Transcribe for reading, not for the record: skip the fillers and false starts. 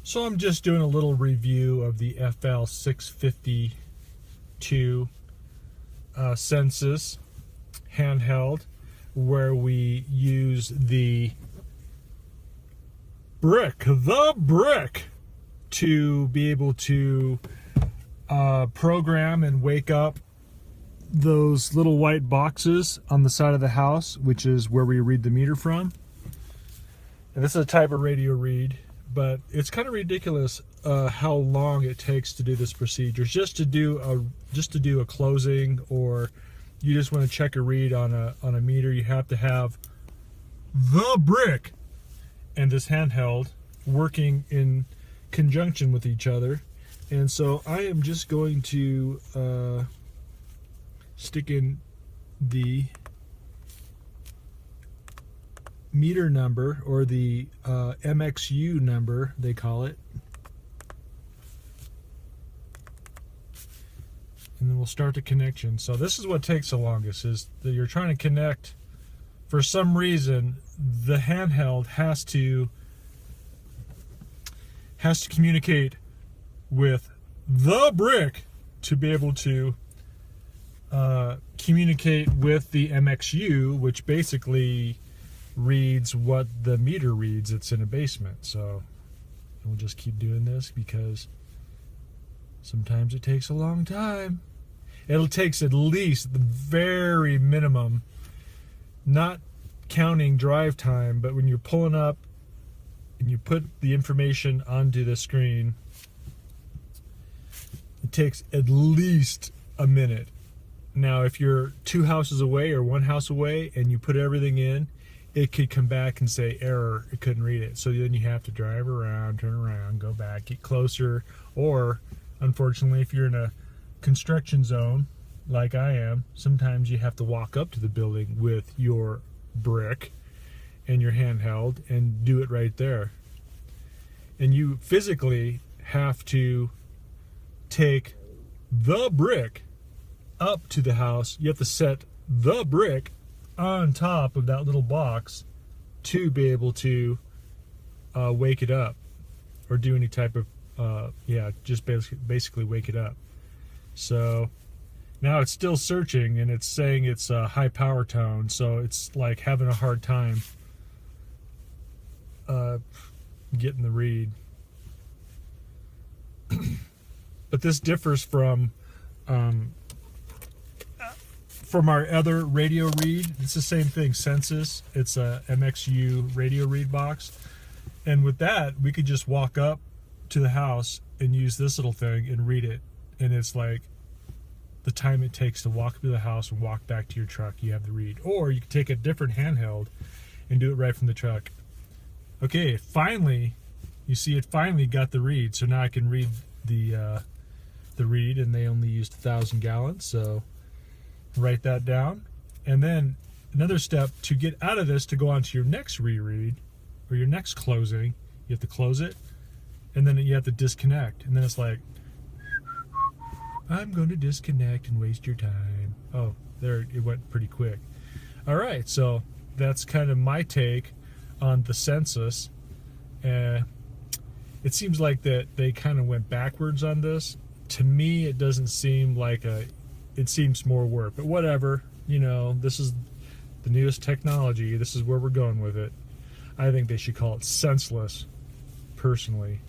So I'm just doing a little review of the Fl6502 Sensus handheld, where we use the brick, to be able to program and wake up those little white boxes on the side of the house, which is where we read the meter from. And this is a type of radio read, but it's kind of ridiculous how long it takes to do this procedure. Just to do a closing, or you just want to check a read on a meter, you have to have the brick and this handheld working in conjunction with each other. And so I am just going to stick in the meter number, or the MXU number they call it, and then we'll start the connection. So this is what takes the longest, is that you're trying to connect. For some reason the handheld has to communicate with the brick to be able to communicate with the MXU, which basically reads what the meter reads. It's in a basement. So we'll just keep doing this because sometimes it takes a long time. It takes at least the very minimum, not counting drive time, but when you're pulling up and you put the information onto the screen, it takes at least a minute. Now if you're 2 houses away or 1 house away and you put everything in, it could come back and say error, it couldn't read it. So then you have to drive around, turn around, go back, get closer, or unfortunately if you're in a construction zone like I am, sometimes you have to walk up to the building with your brick and your handheld and do it right there. And you physically have to take the brick up to the house. You have to set the brick on top of that little box to be able to wake it up, or do any type of just basically wake it up. So now it's still searching, and it's saying it's a high power tone, so it's like having a hard time getting the read. But this differs from our other radio read. It's the same thing, Sensus. It's a MXU radio read box. And with that, we could just walk up to the house and use this little thing and read it. And it's like the time it takes to walk to the house and walk back to your truck, you have the read. Or you could take a different handheld and do it right from the truck. Okay, finally, you see it finally got the read. So now I can read the read, and they only used 1,000 gallons. So write that down. And then another step to get out of this, to go on to your next reread or your next closing, you have to close it, and then you have to disconnect. And then it's like, I'm going to disconnect and waste your time. Oh, there, it went pretty quick. All right, so that's kind of my take on the Sensus. It seems like that they kind of went backwards on this. To me, it doesn't seem like it seems more work, but whatever. You know, this is the newest technology. This is where we're going with it. I think they should call it senseless, personally.